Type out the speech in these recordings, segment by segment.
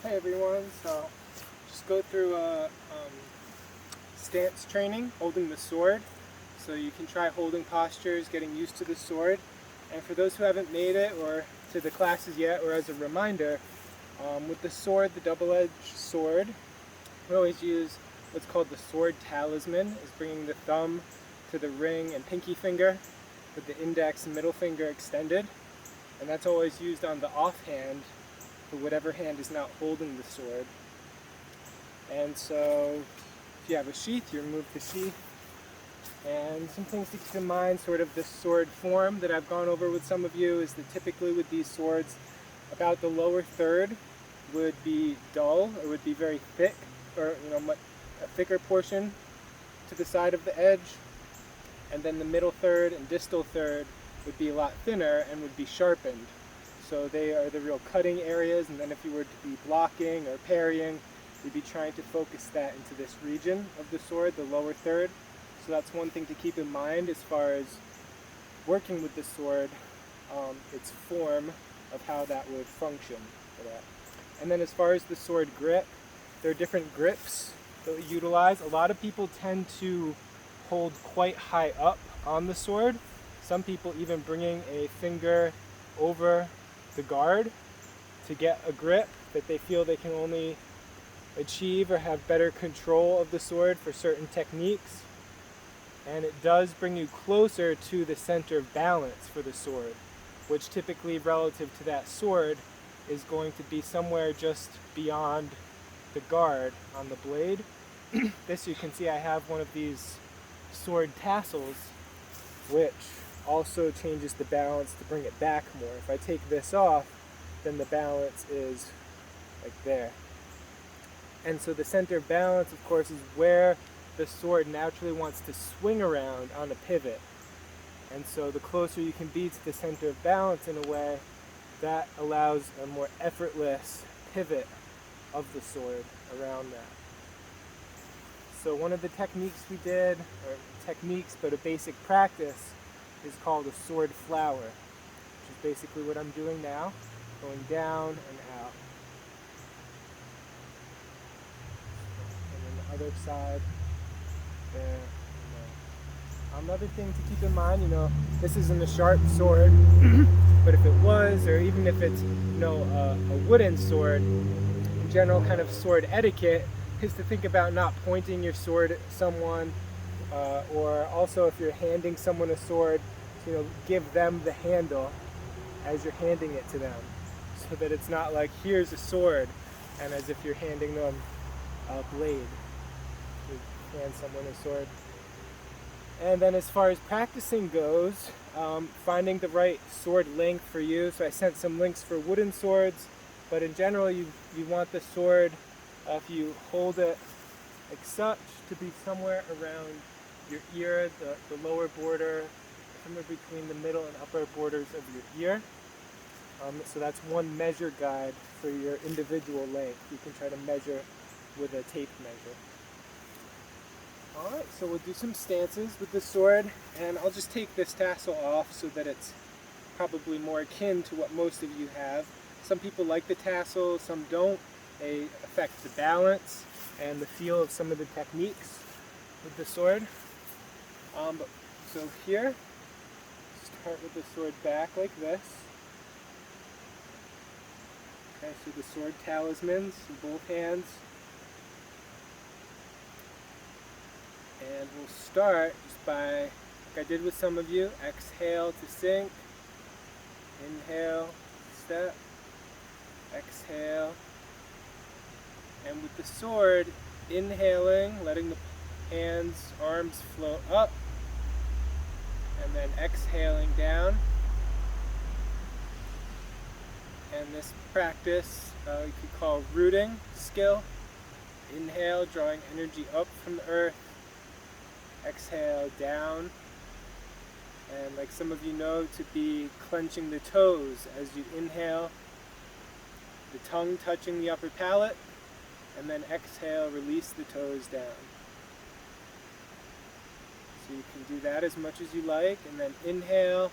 Hey everyone, so just go through a stance training, holding the sword. So you can try holding postures, getting used to the sword. And for those who haven't made it or to the classes yet, or as a reminder, with the sword, the double-edged sword, we always use what's called the sword talisman, is bringing the thumb to the ring and pinky finger with the index and middle finger extended. And that's always used on the offhand for whatever hand is not holding the sword. And so if you have a sheath, you remove the sheath. And some things to keep in mind, sort of this sword form that I've gone over with some of you, is that typically with these swords, about the lower third would be dull or would be very thick, or a thicker portion to the side of the edge. And then the middle third and distal third would be a lot thinner and would be sharpened. So they are the real cutting areas, and then if you were to be blocking or parrying, you'd be trying to focus that into this region of the sword, the lower third. So that's one thing to keep in mind as far as working with the sword, its form of how that would function for that. And then as far as the sword grip, there are different grips that we utilize. A lot of people tend to hold quite high up on the sword. Some people even bringing a finger over the guard to get a grip that they feel they can only achieve or have better control of the sword for certain techniques. And it does bring you closer to the center of balance for the sword, which typically relative to that sword is going to be somewhere just beyond the guard on the blade. This, you can see I have one of these sword tassels, which also changes the balance to bring it back more. If I take this off, then the balance is like there. And so the center of balance, of course, is where the sword naturally wants to swing around on a pivot. And so the closer you can be to the center of balance in a way, that allows a more effortless pivot of the sword around that. So one of the techniques we did, or techniques, but a basic practice, is called a sword flower, which is basically what I'm doing now, going down and out. And then the other side, there and there. Another thing to keep in mind, this isn't a sharp sword, but if it was, or even if it's, a wooden sword, in general kind of sword etiquette is to think about not pointing your sword at someone, or also if you're handing someone a sword, give them the handle as you're handing it to them, so that it's not like, here's a sword, and as if you're handing them a blade. You hand someone a sword. And then as far as practicing goes, finding the right sword length for you. So I sent some links for wooden swords, but in general you want the sword, if you hold it like such, to be somewhere around your ear, the lower border, somewhere between the middle and upper borders of your ear. So that's one measure guide for your individual length. You can try to measure with a tape measure. Alright, so we'll do some stances with the sword, and I'll just take this tassel off so that it's probably more akin to what most of you have. Some people like the tassel, some don't. They affect the balance and the feel of some of the techniques with the sword. So here, start with the sword back like this. Okay, so the sword talismans in both hands. And we'll start just by, like I did with some of you, exhale to sink, inhale, step, exhale. And with the sword, inhaling, letting the hands, arms float up, and then exhaling down. And this practice you could call rooting skill. Inhale, drawing energy up from the earth. Exhale down. And like some of you know, to be clenching the toes as you inhale, the tongue touching the upper palate, and then exhale, release the toes down. So you can do that as much as you like, and then inhale,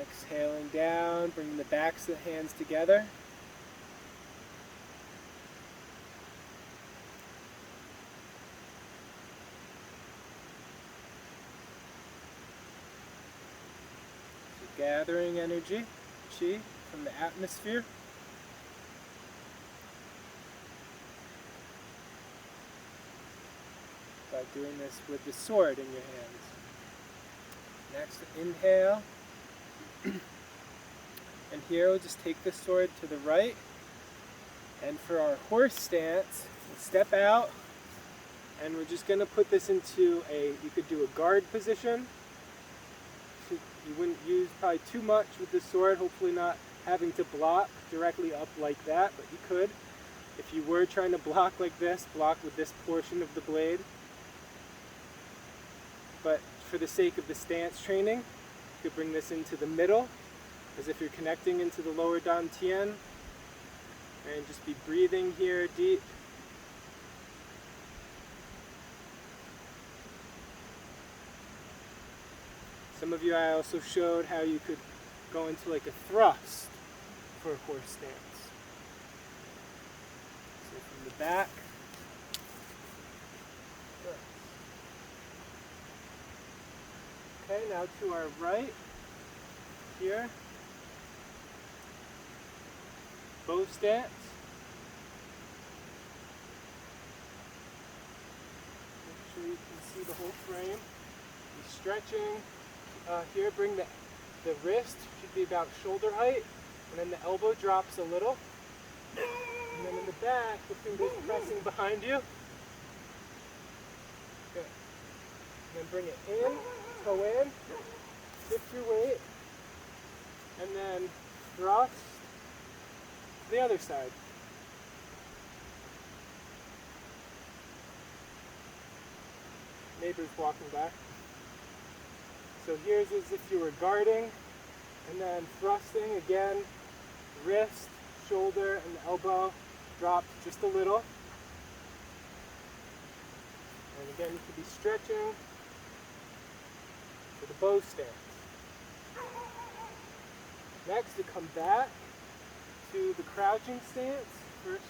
exhaling down, bringing the backs of the hands together, gathering energy, chi, from the atmosphere. By doing this with the sword in your hands. Next, inhale. And here we'll just take the sword to the right. And for our horse stance, we'll step out. And we're just going to put this into you could do a guard position. You wouldn't use probably too much with the sword, hopefully not having to block directly up like that, but you could. If you were trying to block like this, block with this portion of the blade. But for the sake of the stance training, you could bring this into the middle, as if you're connecting into the lower dantian, and just be breathing here deep. Some of you I also showed how you could go into like a thrust for a horse stance. So from the back. Okay, now to our right, here, bow stance. Make sure you can see the whole frame. Be stretching. Here, bring the wrist, should be about shoulder height, and then the elbow drops a little. And then in the back, the fingers pressing behind you. Good. And then bring it in, toe in, shift your weight, and then thrust to the other side. Neighbors walking by. So here's as if you were guarding, and then thrusting again, wrist, shoulder, and the elbow dropped just a little. And again, you could be stretching for the bow stance. Next, to come back to the crouching stance. First,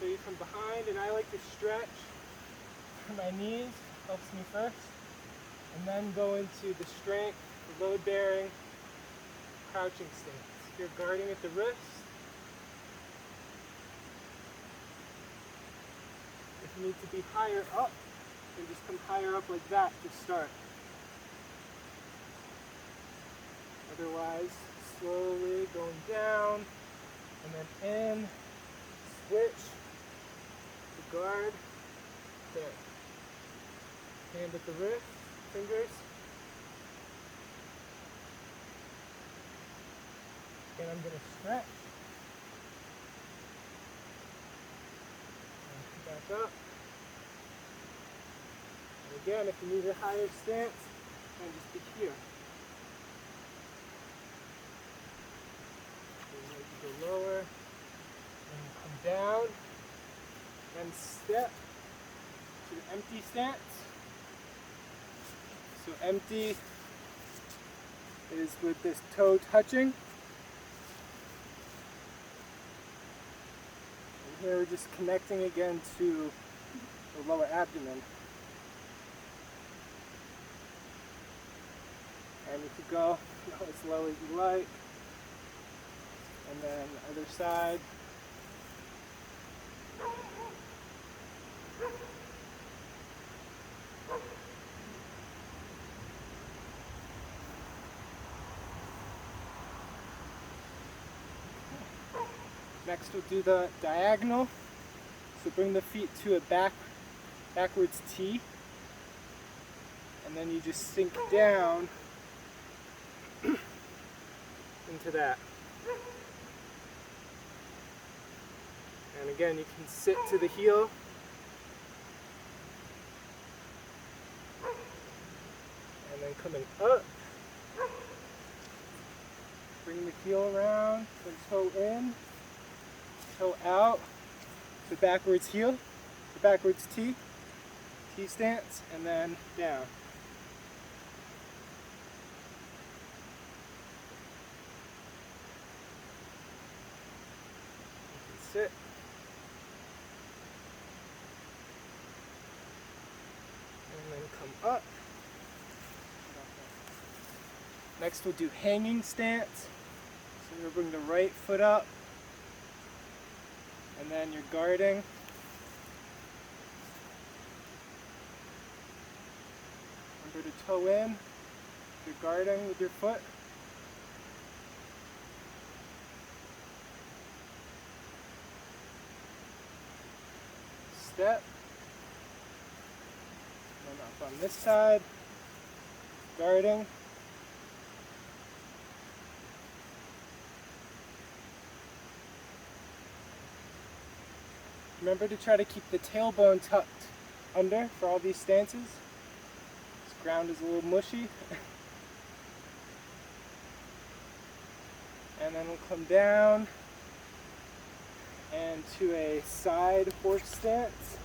show you from behind, and I like to stretch for my knees, helps me first. And then go into the strength, the load bearing, crouching stance. You're guarding at the wrist. If you need to be higher up, then just come higher up like that to start. Otherwise, slowly going down, and then in, switch, to guard, there. Hand at the wrist. Fingers. And I'm going to stretch. And back up. And again, if you need a higher stance, then just be here. And you go lower, and come down, and step to the empty stance. So empty is with this toe touching. And here we're just connecting again to the lower abdomen. And you could go as low as you like. And then other side. Next we'll do the diagonal. So bring the feet to a backwards T. And then you just sink down into that. And again, you can sit to the heel. And then coming up. Bring the heel around, then toe in. Toe out, the backwards heel, the backwards T, T stance, and then down. You can sit. And then come up. Next we'll do hanging stance. So you'll bring the right foot up, and then you're guarding. Remember to toe in. You're guarding with your foot. Step. And then up on this side. Guarding. Remember to try to keep the tailbone tucked under for all these stances. This ground is a little mushy. And then we'll come down and to a side horse stance.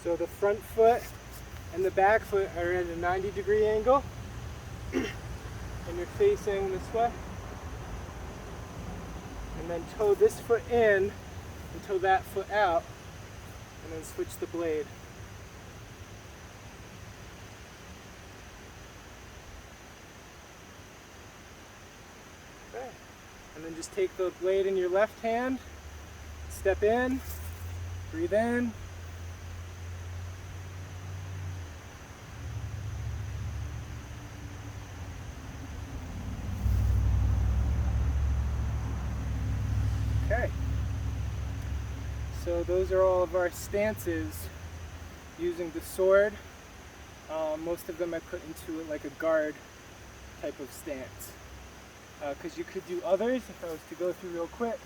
So the front foot and the back foot are at a 90-degree angle. And you're facing this way. And then toe this foot in and toe that foot out, and then switch the blade. Okay. And then just take the blade in your left hand, step in, breathe in, okay. So those are all of our stances using the sword. Most of them I put into it like a guard type of stance. Because you could do others if I was to go through real quick.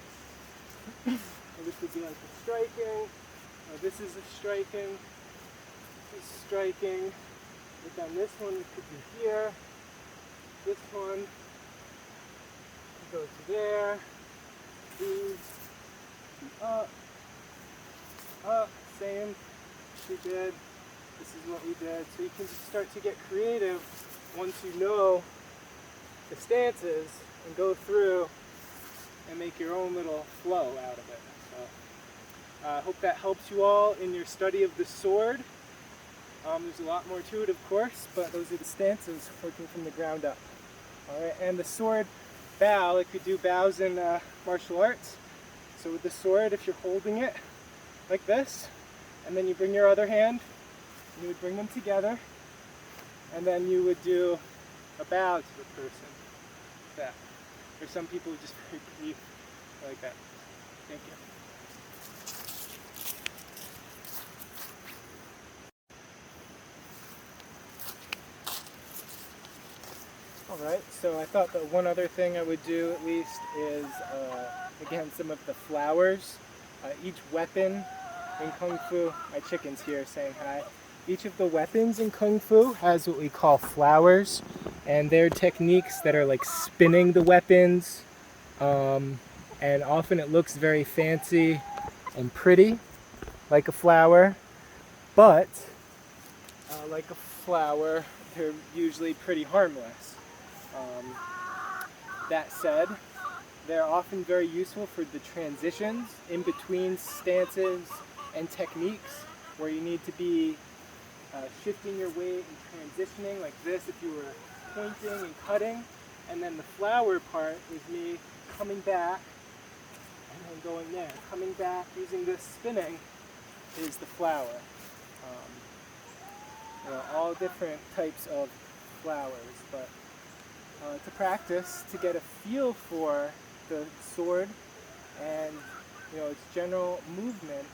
This would be like a striking. This is a striking. This is striking. But then this one could be here. This one could go to there. These up, up, same we did. This is what we did. So you can just start to get creative once you know the stances and go through and make your own little flow out of it. So I hope that helps you all in your study of the sword. There's a lot more to it, of course, but those are the stances working from the ground up. All right, and the sword bow, like we do bows in martial arts. So with the sword, if you're holding it like this, and then you bring your other hand, you would bring them together, and then you would do a bow to the person. Like that. Or some people just very brief, like that. Thank you. Alright, so I thought that one other thing I would do at least is, again, some of the flowers. Each weapon in Kung Fu, my chicken's here saying hi. Each of the weapons in Kung Fu has what we call flowers, and they're techniques that are like spinning the weapons, and often it looks very fancy and pretty, like a flower, but like a flower, they're usually pretty harmless. That said, they're often very useful for the transitions in between stances and techniques where you need to be shifting your weight and transitioning like this if you were pointing and cutting. And then the flower part is me coming back and then going there. Coming back using this spinning is the flower. All different types of flowers, but to practice, to get a feel for the sword and its general movement,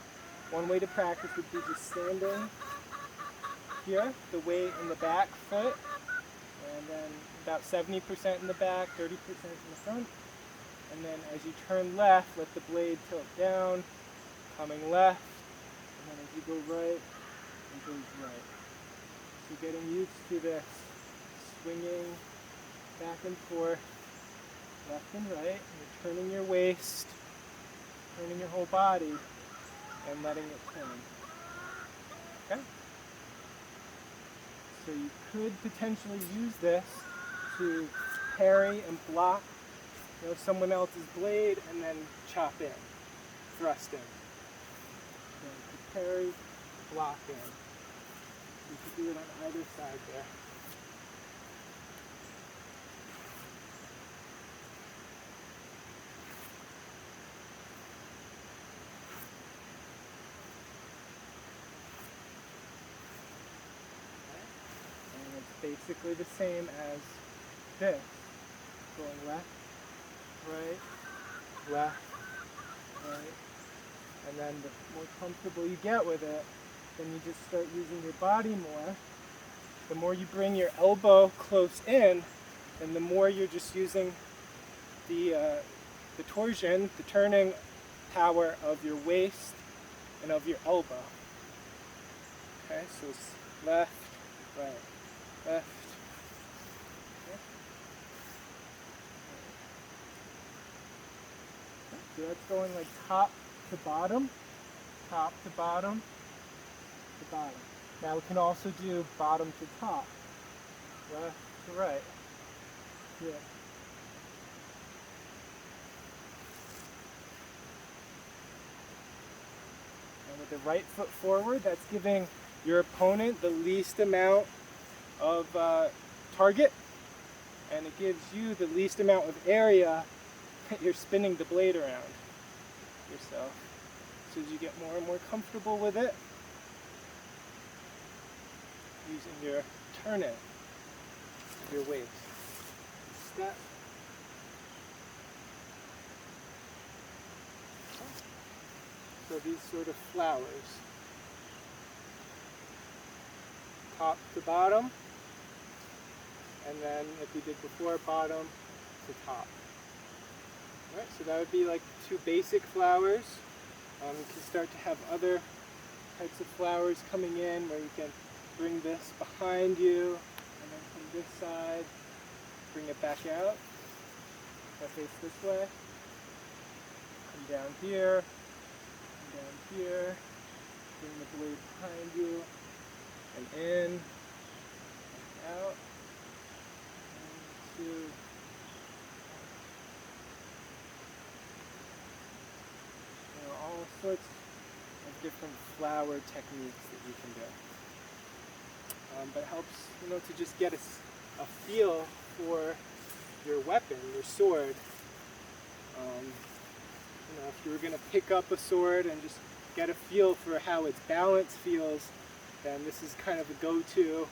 one way to practice would be just standing here, the weight in the back foot, and then about 70% in the back, 30% in the front. And then as you turn left, let the blade tilt down, coming left, and then as you go right, it goes right. So getting used to this swinging back and forth, left and right, and you're turning your waist, turning your whole body, and letting it turn. Okay? So you could potentially use this to parry and block someone else's blade and then chop in, thrust in. So parry, block in. You can do it on either side there. And it's basically the same as this. Going left, right, left, right. And then the more comfortable you get with it, then you just start using your body more. The more you bring your elbow close in, and the more you're just using the torsion, the turning power of your waist and of your elbow. Okay, so it's left, right, left. Okay. So that's going like top to bottom, top to bottom, to bottom. Now we can also do bottom to top, left to right. Yeah. And with the right foot forward, that's giving your opponent the least amount of target, and it gives you the least amount of area that you're spinning the blade around yourself. So as you get more and more comfortable with it, using your turning, your waist, step. So these sort of flowers, top to bottom, and then like we did before, bottom to top. All right, so that would be like two basic flowers. You can start to have other types of flowers coming in where you can bring this behind you, and then from this side, bring it back out. If I face this way, come down here, come down here, bring the blade behind you, and in, and out, and two. All sorts of different flower techniques that you can do. But it helps, to just get a feel for your weapon, your sword. If you were going to pick up a sword and just get a feel for how its balance feels, then this is kind of a go-to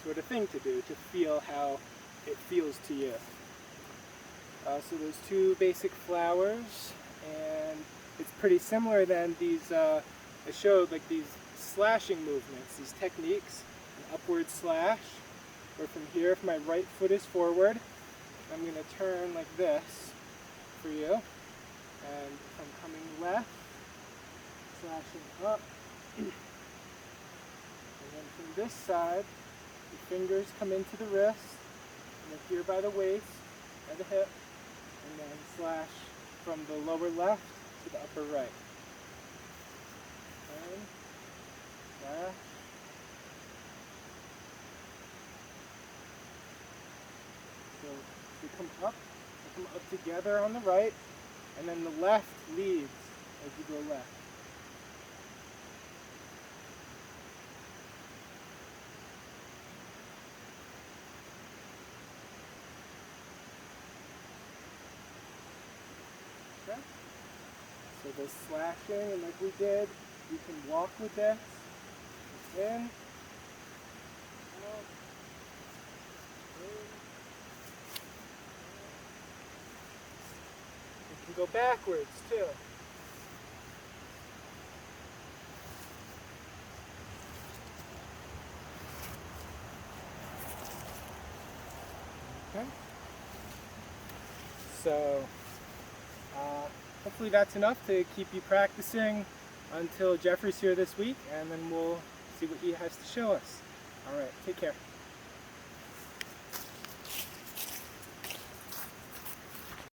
sort of thing to do, to feel how it feels to you. So there's two basic flowers, and it's pretty similar than these, I showed like these slashing movements, these techniques, an upward slash, where from here, if my right foot is forward, I'm going to turn like this for you, and if I'm coming left, slashing up, and then from this side, the fingers come into the wrist, and then here by the waist, by the hip, and then slash from the lower left to the upper right. And slash. So we come up together on the right, and then the left leads as you go left. Okay. So the slashing, and like we did, you can walk with this. In, out, in. You can go backwards too. Okay. So hopefully that's enough to keep you practicing until Jeffrey's here this week, and then we'll see what he has to show us. All right, take care.